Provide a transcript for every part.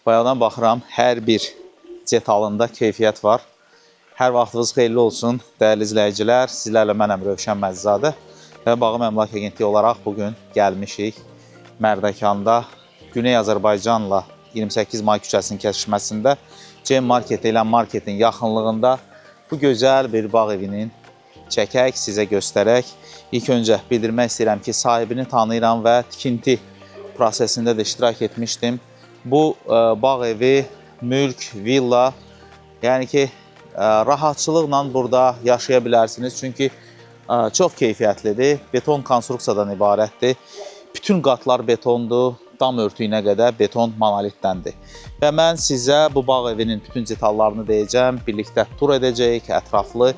Bayaqdan baxıram, hər bir detalında keyfiyyət var. Hər vaxtınız xeyirli olsun, dəyərli izləyicilər. Sizlərlə mənəm Rövşən Məzzadə və Bağım Əmlak Agentliyi olaraq bugün gəlmişik Mərdəkanda Güney Azərbaycanla 28 may küçəsinin kəsişməsində Cem Market ilə marketin yaxınlığında bu gözəl bir bağ evinin çəkək, sizə göstərək. İlk öncə bildirmək istəyirəm ki, sahibini tanıyıram və tikinti prosesində də iştirak etmişdim. Bu bağ evi, mülk, villa, yəni ki, rahatçılıqla burada yaşaya bilərsiniz. Çünki çox keyfiyyətlidir, beton konstruksiyadan ibarətdir. Bütün qatlar betondur, dam örtüyünə qədər beton monolitdəndir. Və mən sizə bu bağ evinin bütün detallarını deyəcəm, birlikdə tur edəcəyik, ətraflı.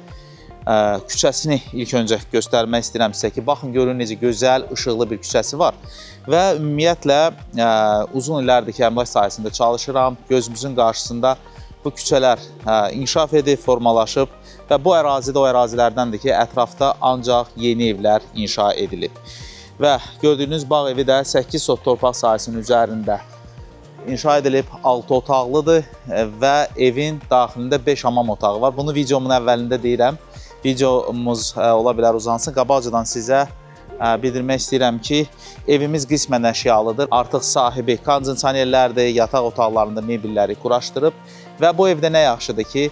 Küçəsini ilk öncə göstərmək istəyirəm sizə ki, baxın görün necə gözəl, işıqlı bir küçəsi var. Və ümumiyyətlə uzun illərdir ki, əmlak sahəsində çalışıram. Gözümüzün qarşısında bu küçələr inkişaf edib, formalaşıb və bu ərazidə o ərazilərdəndir ki, ətrafda ancaq yeni evlər inşa edilib. Və gördüyünüz bağ evi də 8 sot torpaq sahəsinin üzərində inşa edilib, 6 otaqlıdır və evin daxilində 5 hamam otağı var. Bunu videomun əvvəlində deyirəm. Videomuz ola bilər uzansın. Qabaqcadan sizə bildirmək istəyirəm ki, evimiz qismən əşyalıdır. Artıq sahibi kondisionerlərdir, yataq otaqlarında mebelləri quraşdırıb və bu evdə nə yaxşıdır ki,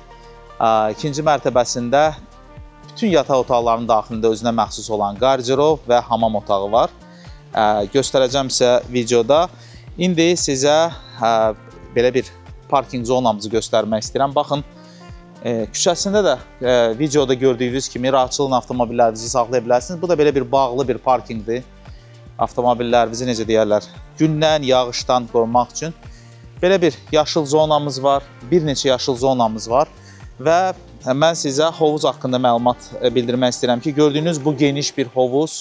ikinci mərtəbəsində bütün yataq otaqlarının daxilində özünə məxsus olan qarderov və hamam otağı var. Göstərəcəm sizə videoda. İndi sizə belə bir parking zonamızı göstərmək istəyirəm. Baxın, küçəsində də videoda gördüyünüz kimi rahatçılıqla avtomobillərinizi saxlaya bilərsiniz. Bu da belə bir bağlı bir parkingdir. Avtomobillərinizi necə deyərlər, gündən, yağışdan qorumaq üçün. Belə bir yaşıl zonamız var, bir neçə yaşıl zonamız var və mən sizə hovuz haqqında məlumat bildirmək istəyirəm ki, gördüyünüz bu geniş bir hovuz,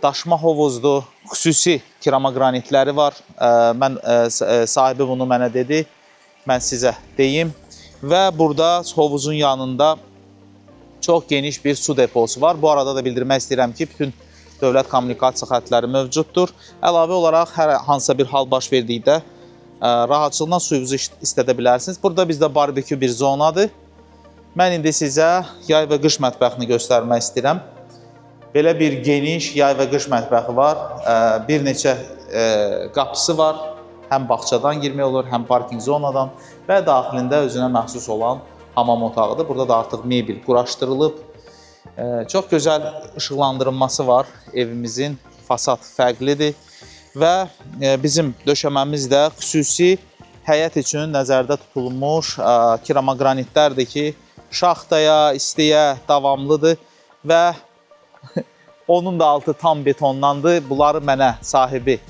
daşma hovuzdur, xüsusi keramogranitləri var. Sahibi bunu mənə dedi, mən sizə deyim. Və burada hovuzun yanında çox geniş bir su deposu var. Bu arada da bildirmək istəyirəm ki, bütün dövlət kommunikasiya xətləri mövcuddur. Əlavə olaraq hər hansısa bir hal baş verdikdə rahatçılıqla suyunuzu istədə bilərsiniz. Burada bizdə barbekü bir zonadır. Mən indi sizə yay və qış mətbəxini göstərmək istəyirəm. Belə bir geniş yay və qış mətbəxi var. Bir neçə qapısı var. Həm bağçadan girmək olur, həm parking zonadan və daxilində özünə məxsus olan hamam otağıdır. Burada da artıq mebel quraşdırılıb. Çox gözəl işıqlandırılması var. Evimizin fasad fərqlidir və bizim döşəməmiz də xüsusi həyət üçün nəzərdə tutulmuş keramogranitlərdir ki, şaxtaya, istiyə davamlıdır və onun da altı tam betonlandı. Bunları mənə sahibi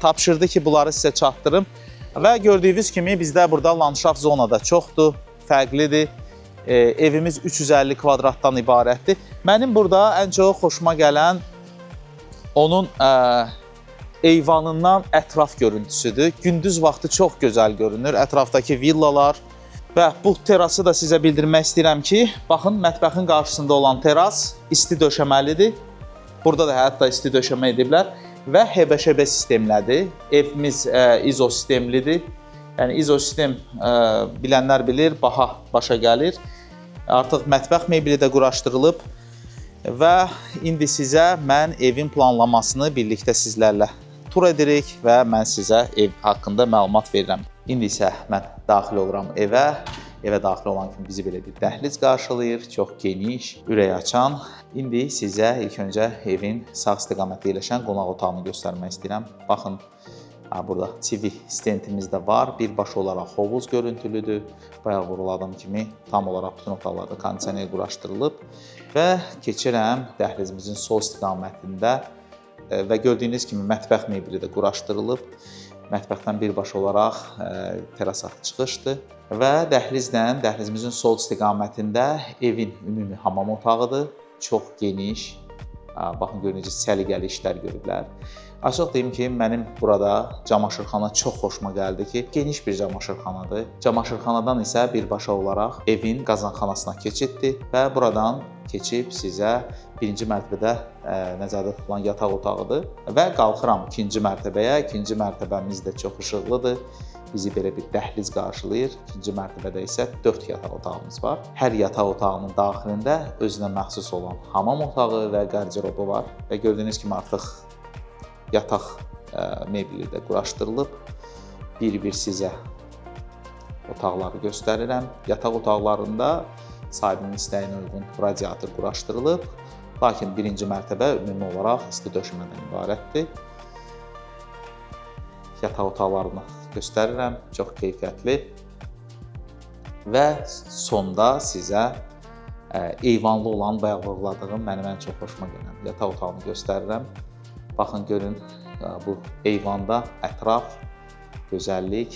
tapşırdı ki, bunları sizə çatdırım. Və gördüyünüz kimi bizdə burada landşaft zonada çoxdur, fərqlidir. Evimiz 350 kvadratdan ibarətdir. Mənim burada ən çox xoşuma gələn onun eyvanından ətraf görüntüsüdür. Gündüz vaxtı çox gözəl görünür, ətrafdakı villalar. Və bu terası da sizə bildirmək istəyirəm ki, baxın, mətbəxin qarşısında olan teras isti döşəməlidir. Burada da hətta isti döşəmə ediblər. Və HBŞB sistemlədir. Evimiz ISO sistemlidir. Yəni ISO sistem bilənlər bilir, baha başa gəlir. Artıq mətbəx mebeli də quraşdırılıb və indi sizə mən evin planlamasını birlikdə sizlərlə tur edirik və mən sizə ev haqqında məlumat verirəm. İndi isə mən daxil oluram evə. Evə daxil olan kimi bizi belə bir dəhliz qarşılayır, çox geniş, ürək açan. İndi sizə ilk öncə evin sağ istiqamətdə yerləşən qonaq otağını göstərmək istəyirəm. Baxın, burada TV stendimiz də var, birbaşa olaraq hovuz görüntülüdür. Bayaq vurguladığım kimi tam olaraq bütün otaqlarda kondisioner quraşdırılıb və keçirəm dəhlizimizin sol istiqamətində və gördüyünüz kimi mətbəx mebeli də quraşdırılıb. Mətbəxdən birbaşa olaraq terasa çıxışdır və dəhlizimizin sol istiqamətində evin ümumi hamam otağıdır. Çox geniş, baxın görün necə səliqəli işlər görüblər. Açıq deyim ki, mənim burada camaşırxana çox xoşuma gəldi ki, geniş bir camaşırxanadır. Camaşırxanadan isə birbaşa olaraq evin qazanxanasına keçiddir və buradan keçib sizə birinci mərtəbədə nəzərdə tutulan yataq otağıdır və qalxıram ikinci mərtəbəyə. İkinci mərtəbəmiz də çox işıqlıdır. Bizi belə bir dəhliz qarşılayır. İkinci mərtəbədə isə 4 yataq otağımız var. Hər yataq otağının daxilində özünə məxsus olan hamam otağı və qarderobu var və gördüyünüz kimi artıq yataq mebeli də quraşdırılıb. Bir-bir sizə otaqları göstərirəm. Yataq otaqlarında sahibinin istəyinə uyğun radiator quraşdırılıb. Lakin birinci mərtəbə ümumi olaraq isti döşəmədən ibarətdir. Yataq otaqlarını göstərirəm. Çox keyfiyyətli. Və sonda sizə eyvanlı olan bayaq vurğuladığım mənim ən çox xoşuma gələn yataq otağını göstərirəm. Baxın, görün, bu eyvanda ətraf, gözəllik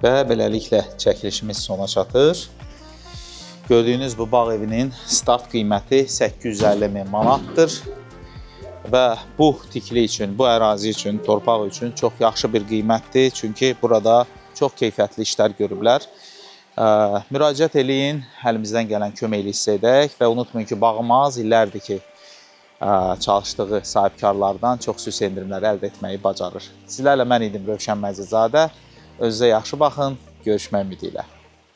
və beləliklə çəkilişimiz sona çatır. Gördüyünüz bu bağ evinin start qiyməti 850 min manatdır və bu tikili üçün, bu ərazi üçün, torpaq üçün çox yaxşı bir qiymətdir. Çünki burada çox keyfiyyətli işlər görüblər. Müraciət eləyin, əlimizdən gələn köməkli hiss edək və unutmayın ki, bağımız illərdir ki, çalışdığı sahibkarlardan çox xüsusi endirimlər əldə etməyi bacarır. Sizlərlə mən idim Rövşən Məzidzadə. Özünüzə yaxşı baxın, görüşmək ümidi ilə.